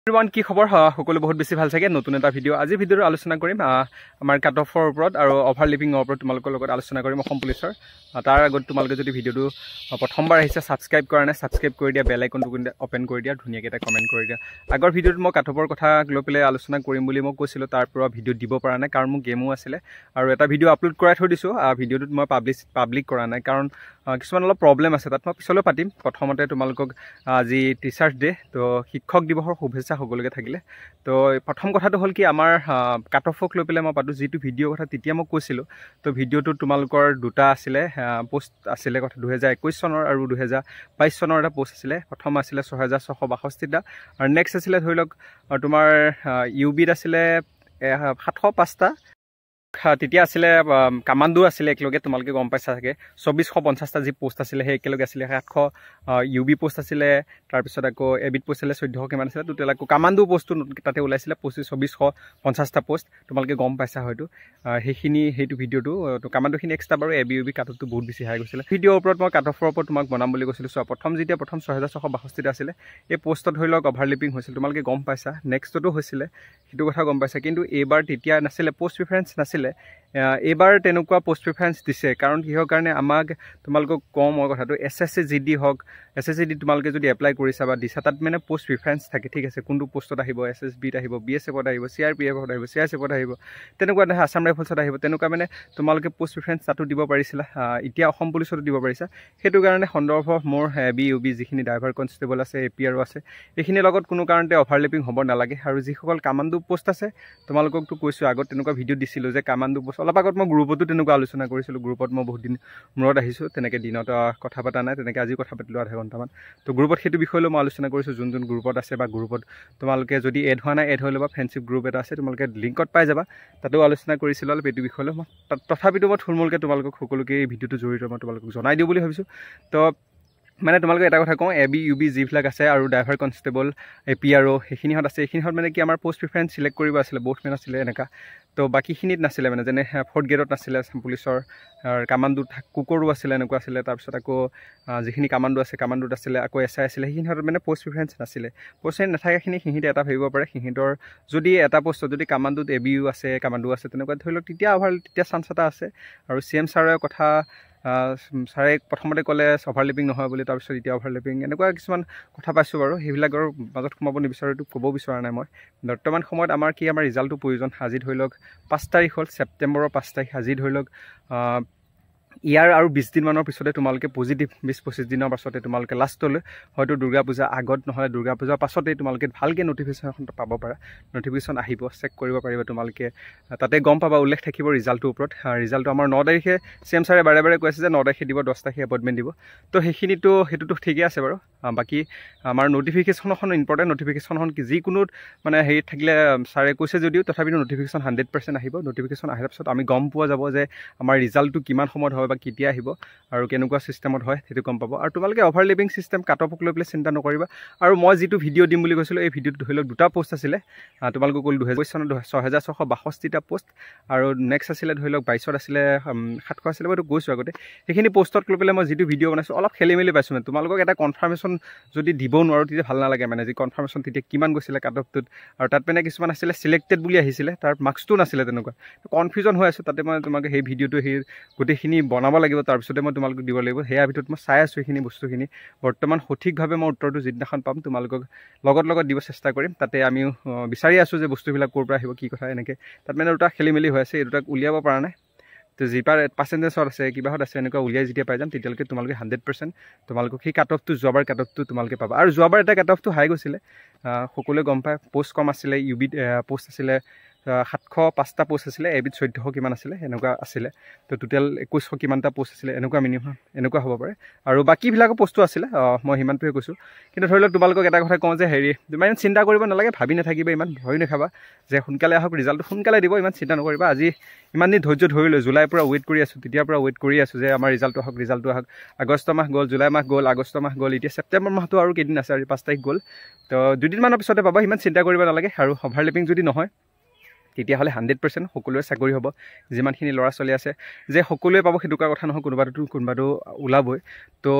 Everyone কি খবৰ সকলো বহুত বেছি ভাল থাকে নতুন এটা ভিডিঅ' আজি ভিডিঅ'ৰ আলোচনা কৰিম আমাৰ কাট অফৰ ওপৰত আৰু অভাৰলিপিঙৰ ওপৰত তোমালোকৰ লগত আলোচনা কৰিম অসম পুলিচৰ তাৰ আগত তোমালোকে যদি ভিডিঅ'টো প্ৰথমবাৰ আহিছে সাবস্ক্ৰাইব কৰা নাই সাবস্ক্ৰাইব কৰি দিয়া বেল আইকনটো অপেন কৰি দিয়া ধুনীয়াকৈ এটা কমেণ্ট কৰি দিয়া আগৰ ভিডিঅ'ত মই কাট অফৰ কথা লৈ পেলাই আলোচনা কৰিম বুলি মই কৈছিলোঁ তাৰ পৰা ভিডিঅ' দিব পৰা নাই কাৰণ মোৰ গেমো আছিলে আৰু এটা ভিডিঅ' আপলোড কৰাই থৈ দিছোঁ ভিডিঅ'টোত মই পাব্লিক কৰা নাই কাৰণ কিছুমান অলপ প্ৰব্লেম আছে তাত মই পিছলৈ পাতিম প্ৰথমতে তোমালোকক আজি টিচাৰ্ছ ডে তো শিক্ষক দিৱসৰ শুভেচ্ছা সকলোকে থাকিলে তো প্ৰথম কথাটো হ'ল কি আমাৰ কাট অফক লৈ পেলাই মই পাতোঁ যিটো ভিডিঅ' কথা তেতিয়া মই কৈছিলোঁ তো ভিডিঅ'টোত তোমালোকৰ দুটা আছিলে পোষ্ট আছিলে কথা 2021 চনৰ আৰু 2022 চনৰ এটা পোষ্ট আছিলে প্ৰথম আছিলে 6662টা আৰু নেক্সট আছিলে ধৰি লওক তোমাৰ ইউবিত আছিলে 705টা তেতিয়া আছিলে কামাণ্ডো আছিলে একেলগে তোমালোকে গম পাইছা চাগে 2450টা যি পোষ্ট আছিলে সেই একেলগে আছিলে 700 ইউবি পোষ্ট আছিলে তাৰপিছত আকৌ এবিট পোষ্ট আছিলে 1400 কিমান আছিলে টোটেল আকৌ কামাণ্ডো পোষ্টটো তাতে ওলাইছিলে 2450টা পোষ্ট তোমালোকে গম পাইছা হয়তো সেইখিনি সেইটো ভিডিঅ'টো তো কামাণ্ডোখিনি এক্সট্ৰা বাৰু এবি ইউবি কাট অফটো বহুত বেছি হাই গৈছিলে ভিডিঅ'ৰ ওপৰত মই কাট অফৰ ওপৰত তোমাক বনাম বুলি কৈছিলোঁ চোৱা প্ৰথম 6662টা আছিলে এই পোষ্টত ধৰি লওক অভাৰলিপিং হৈছিল তোমালোকে গম পাইছা নেক্সটতো হৈছিলে সেইটো কথা গম পাইছা কিন্তু এইবাৰ তেতিয়া নাছিলে পোষ্ট প্ৰিফাৰেঞ্চ নাছিলে এইবাৰ তেনেকুৱা পোষ্ট প্ৰিফাৰেঞ্চ দিছে কাৰণ কিহৰ কাৰণে আমাক তোমালোকক কওঁ মই কথাটো SSC GD হওক SSC GD তোমালোকে যদি এপ্লাই কৰিছা বা দিছা তাত মানে পোষ্ট প্ৰিফাৰেঞ্চ থাকে ঠিক আছে কোনটো পোষ্টত আহিব SSBত আহিব BSFত আহিব CRPFত আহিব CRCFত আহিব তেনেকুৱা নহয় আসাম ৰাইফলছত আহিব তেনেকুৱা মানে তোমালোকে পোষ্ট প্ৰিফাৰেঞ্চ তাতো দিব পাৰিছিলা এতিয়া অসম পুলিচতো দিব পাৰিছা সেইটো কাৰণে সন্দৰ্ভ মোৰ এবি ইউবি যিখিনি ড্ৰাইভাৰ কনষ্টেবল আছে APRO আছে এইখিনিৰ লগত কোনো কাৰণতে অভাৰলেপিং হ'ব নালাগে আৰু যিসকল কামাণ্ডো পোষ্ট আছে তোমালোককতো কৈছোঁ আগত তেনেকুৱা ভিডিঅ' দিছিলোঁ যে কামাণ্ডো পোষ্ট অলপ আগত মই গ্ৰুপতো তেনেকুৱা আলোচনা কৰিছিলোঁ গ্ৰুপত মই বহুত দিন মূৰত আহিছোঁ তেনেকৈ দিনত কথা পতা নাই তেনেকৈ আজি কথা পাতিলোঁ আধা ঘণ্টামান তো গ্ৰুপত সেইটো বিষয় লৈ মই আলোচনা কৰিছোঁ যোন গ্ৰুপত আছে বা গ্ৰুপত তোমালোকে যদি এড হোৱা নাই এড হৈ ল'বা ফ্ৰেণ্ডশ্বিপ গ্ৰুপ এটা আছে তোমালোকে লিংকত পাই যাবা তাতেও আলোচনা কৰিছিলোঁ অলপ এইটো বিষয় লৈ মই তথাপিতো মই থুলমূলকৈ তোমালোকক সকলোকে এই ভিডিঅ'টো জড়িত মই তোমালোকক জনাই দিওঁ বুলি ভাবিছোঁ তো মানে তোমালোকে এটা কথা কওঁ এবি ইউবি যিবিলাক আছে আৰু ড্ৰাইভাৰ কনষ্টেবল APRO সেইখিনিহঁত আছে এইখিনিহঁত মানে কি আমাৰ পোষ্ট প্ৰিফাৰেঞ্চ চিলেক্ট কৰিব আছিলে বহুতমেন আছিলে এনেকুৱা তো বাকীখিনিত নাছিলে মানে যেনে 4th গ্ৰেডত নাছিলে আসাম পুলিচৰ কামাণ্ডোত কুকৰো আছিলে এনেকুৱা আছিলে তাৰপিছত আকৌ যিখিনি কামাণ্ডো আছে কামাণ্ডোত আছিলে আকৌ SI আছিলে সেইখিনিহঁত মানে পোষ্ট প্ৰিফাৰেঞ্চ নাছিলে পোষ্ট নথকাখিনি সিহঁতে এটা ভাবিব পাৰে সিহঁতৰ যদি এটা পোষ্টত যদি কামাণ্ডোত ABU আছে কামাণ্ডো আছে তেনেকুৱা ধৰি লওক তেতিয়া চান্স এটা আছে আৰু CM ছাৰৰ কথা ছাৰে প্ৰথমতে ক'লে অভাৰলেপিং নহয় বুলি তাৰপিছত এতিয়া অভাৰলেপিং এনেকুৱা কিছুমান কথা পাইছোঁ বাৰু সেইবিলাকৰ মাজত সোমাব নিবিচাৰোঁ এইটো ক'ব বিচৰা নাই মই বৰ্তমান সময়ত আমাৰ ৰিজাল্টটো প্ৰয়োজন আজি ধৰি লওক 5 তাৰিখ হ'ল ছেপ্টেম্বৰৰ 5 তাৰিখ আজি ধৰি লওক ইয়াৰ আৰু 20 দিনমানৰ পিছতে তোমালোকে পজিটিভ 20-25 দিনৰ পাছতে তোমালোকে লাষ্টলৈ হয়তো দুৰ্গা পূজা আগত নহ'লে দুৰ্গা পূজাৰ পাছতেই তোমালোকে ভালকৈ নটিফিকেশ্যন এখন পাব পাৰা নটিফিকেশ্যন আহিব চেক কৰিব পাৰিবা তোমালোকে তাতে গম পাবা উল্লেখ থাকিব ৰিজাল্টটোৰ ওপৰত ৰিজাল্টটো আমাৰ 9 তাৰিখে CM ছাৰে বাৰে বাৰে কৈছে যে 9 তাৰিখে দিব 10 তাৰিখে এপইণ্টমেণ্ট দিব তো সেইটোতো ঠিকেই আছে বাৰু বাকী আমাৰ নটিফিকেশ্যনখন ইম্পৰ্টেণ্ট নটিফিকেশ্যনখন কি যিকোনো মানে হেৰিত থাকিলে ছাৰে কৈছে যদিও তথাপিতো নটিফিকেশ্যন 100% আহিব নটিফিকেশ্যন অহাৰ পিছত আমি গম পোৱা যাব যে আমাৰ ৰিজাল্টটো কিমান সময়ত হয় বা কেতিয়া আহিব আৰু কেনেকুৱা ছিষ্টেমত হয় সেইটো গম পাব আৰু তোমালোকে অভাৰলেপিং ছিষ্টেম কাট অফক লৈ পেলাই চিন্তা নকৰিবা আৰু মই যিটো ভিডিঅ' দিম বুলি কৈছিলোঁ এই ভিডিঅ'টো ধৰি লওক দুটা পোষ্ট আছিলে তোমালোকক ক'লো 2022 চনত 6662টা পোষ্ট আৰু নেক্সট আছিলে ধৰি লওক 22ত আছিলে 700 আছিলে মই এইটো কৈছোঁ আগতে সেইখিনি পোষ্টত লৈ পেলাই মই যিটো ভিডিঅ' বনাইছোঁ অলপ খেলি মেলি পাইছোঁ মানে তোমালোকক এটা কনফাৰ্মেশ্যন যদি দিব নোৱাৰোঁ তেতিয়া ভাল নালাগে মানে যি কনফাৰ্মেশ্যন তেতিয়া কিমান গৈছিলে কাট অফটোত আৰু তাত মানে কিছুমান আছিলে চিলেক্টেড বুলি আহিছিলে তাৰ মাৰ্কছটো নাছিলে তেনেকুৱা কনফিউজন হৈ আছোঁ তাতে মই তোমালোকে সেই ভিডিঅ'টো সেই গোটেইখিনি বনাব লাগিব তাৰপিছতে মই তোমালোকক দিব লাগিব সেয়াৰ ভিতৰত মই চাই আছোঁ এইখিনি বস্তুখিনি বৰ্তমান সঠিকভাৱে মই উত্তৰটো যিদিনাখন পাম তোমালোকক লগত দিব চেষ্টা কৰিম তাতে আমিও বিচাৰি আছোঁ যে বস্তুবিলাক ক'ৰ পৰা আহিব কি কথা এনেকৈ তাত মানে দুটা খেলি মেলি হৈ আছে এই দুটাক উলিয়াব পৰা নাই তো যিপাৰ পাৰ্চেণ্টেজত আছে কিবাহত আছে এনেকুৱা উলিয়াই যেতিয়া পাই যাম তেতিয়ালৈকে তোমালোকে 100% তোমালোকক সেই কাট অফটো যোৱাবাৰ কাট অফটো তোমালোকে পাবা আৰু যোৱাবাৰ এটা কাট অফটো হাই গৈছিলে সকলোৱে গম পায় পোষ্ট কম আছিলে ইউবিত পোষ্ট আছিলে 705টা পোষ্ট আছিলে এবিট 1400 কিমান আছিলে এনেকুৱা আছিলে তো টোটেল 2100 কিমানটা পোষ্ট আছিলে এনেকুৱা মিনিমাম এনেকুৱা হ'ব পাৰে আৰু বাকীবিলাকৰ পোষ্টটো আছিলে মই সিমানটোৱে কৈছোঁ কিন্তু ধৰি লওক তোমালোকক এটা কথা কওঁ যে ইমান চিন্তা কৰিব নালাগে ভাবি নাথাকিবা ইমান ভয় নাখাবা যে সোনকালে আহক ৰিজাল্টটো সোনকালে দিব ইমান চিন্তা নকৰিবা আজি ইমান দিন ধৈৰ্য ধৰি লৈ জুলাইৰ পৰা ৱেইট কৰি আছোঁ তেতিয়াৰ পৰা ৱেইট কৰি আছোঁ যে আমাৰ ৰিজাল্টটো আহক আগষ্ট মাহ গ'ল জুলাই মাহ গ'ল আগষ্ট মাহ গ'ল এতিয়া ছেপ্টেম্বৰ মাহটো আৰু কেইদিন আছে আৰু 5 তাৰিখ গ'ল তো দুদিনমানৰ পিছতে পাবা ইমান চিন্তা কৰিব নালাগে আৰু অভাৰলেপিং যদি নহয় তেতিয়াহ'লে 100% সকলোৰে চাকৰি হ'ব। যিমানখিনি ল'ৰা ছোৱালী আছে যে সকলোৱে পাব সেইটো কথা নহয়, কোনোবাটো ওলাবই। তো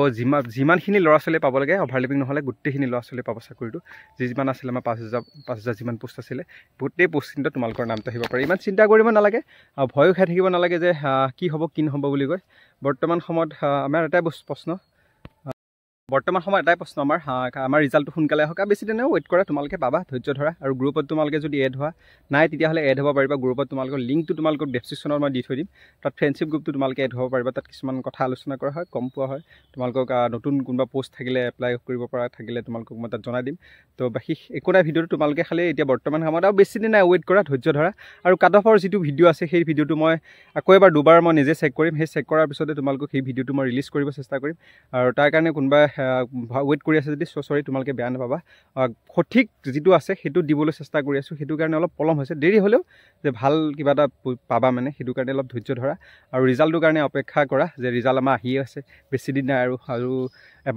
যিমানখিনি ল'ৰা ছোৱালীয়ে পাব লাগে অভাৰলেপিং নহ'লে গোটেইখিনি ল'ৰা ছোৱালীয়ে পাব চাকৰিটো। যিমান আছিলে আমাৰ 5,000 যিমান পোষ্ট আছিলে গোটেই পোষ্ট কিন্তু তোমালোকৰ নামটো আহিব পাৰে। ইমান চিন্তা কৰিব নালাগে, ভয়ো খাই থাকিব নালাগে যে কি হ'ব কি নহ'ব বুলি কয়। বৰ্তমান সময়ত আমাৰ এটাই প্ৰশ্ন আমাৰ ৰিজাল্টটো সোনকালে আহক। বেছি দিনেও ৱেইট কৰা, তোমালোকে পাবা, ধৈৰ্য ধৰা। আৰু গ্ৰুপত তোমালোকে যদি এড হোৱা নাই তেতিয়াহ'লে এড হ'ব পাৰিবা। গ্ৰুপত তোমালোকৰ লিংকটো তোমালোকক ডেছক্ৰিপশ্যনত মই দি থৈ দিম। তাত ফ্ৰেণ্ডশ্বিপ গ্ৰুপটো তোমালোকে এড হ'ব পাৰিবা। তাত কিছুমান কথা আলোচনা কৰা হয়, গম পোৱা হয়। তোমালোকক নতুন কোনোবা পোষ্ট থাকিলে এপ্লাই কৰিব পৰা থাকিলে তোমালোকক মই তাত জনাই দিম। তো বাকী একো নাই, ভিডিঅ'টো তোমালোকে খালি এতিয়া বৰ্তমান সময়ত আৰু বেছি দিন নাই, ৱেইট কৰা, ধৈৰ্য ধৰা। আৰু কাট অফৰ যিটো ভিডিঅ' আছে সেই ভিডিঅ'টো মই আকৌ এবাৰ দুবাৰ মই নিজে চেক কৰিম। সেই চেক কৰাৰ পিছতে তোমালোকক সেই ভিডিঅ'টো মই ৰিলিজ কৰিব চেষ্টা কৰিম। আৰু তাৰ কাৰণে কোনোবাই ৱেইট কৰি আছে যদি চৰি, তোমালোকে বেয়া নাপাবা। সঠিক যিটো আছে সেইটো দিবলৈ চেষ্টা কৰি আছোঁ, সেইটো কাৰণে অলপ পলম হৈছে, দেৰি হ'লেও যে ভাল কিবা এটা পাবা মানে, সেইটো কাৰণে অলপ ধৈৰ্য ধৰা। আৰু ৰিজাল্টটোৰ কাৰণে অপেক্ষা কৰা, যে ৰিজাল্ট আমাৰ আহিয়ে আছে, বেছি দিন নাই আৰু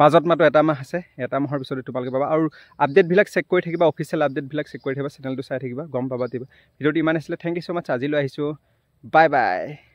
মাজত মাত্ৰ এটা মাহ আছে, এটা মাহৰ পিছতে তোমালোকে পাবা। আৰু আপডেটবিলাক চেক কৰি থাকিবা, অফিচিয়েল আপডেটবিলাক চেক কৰি থাকিবা, চেনেলটো চাই থাকিবা, গম পাবা। ভিডিঅ'টো ইমান আছিলে, থেংক ইউ ছ' মাছ। আজিলৈ আহিছোঁ, বাই বাই।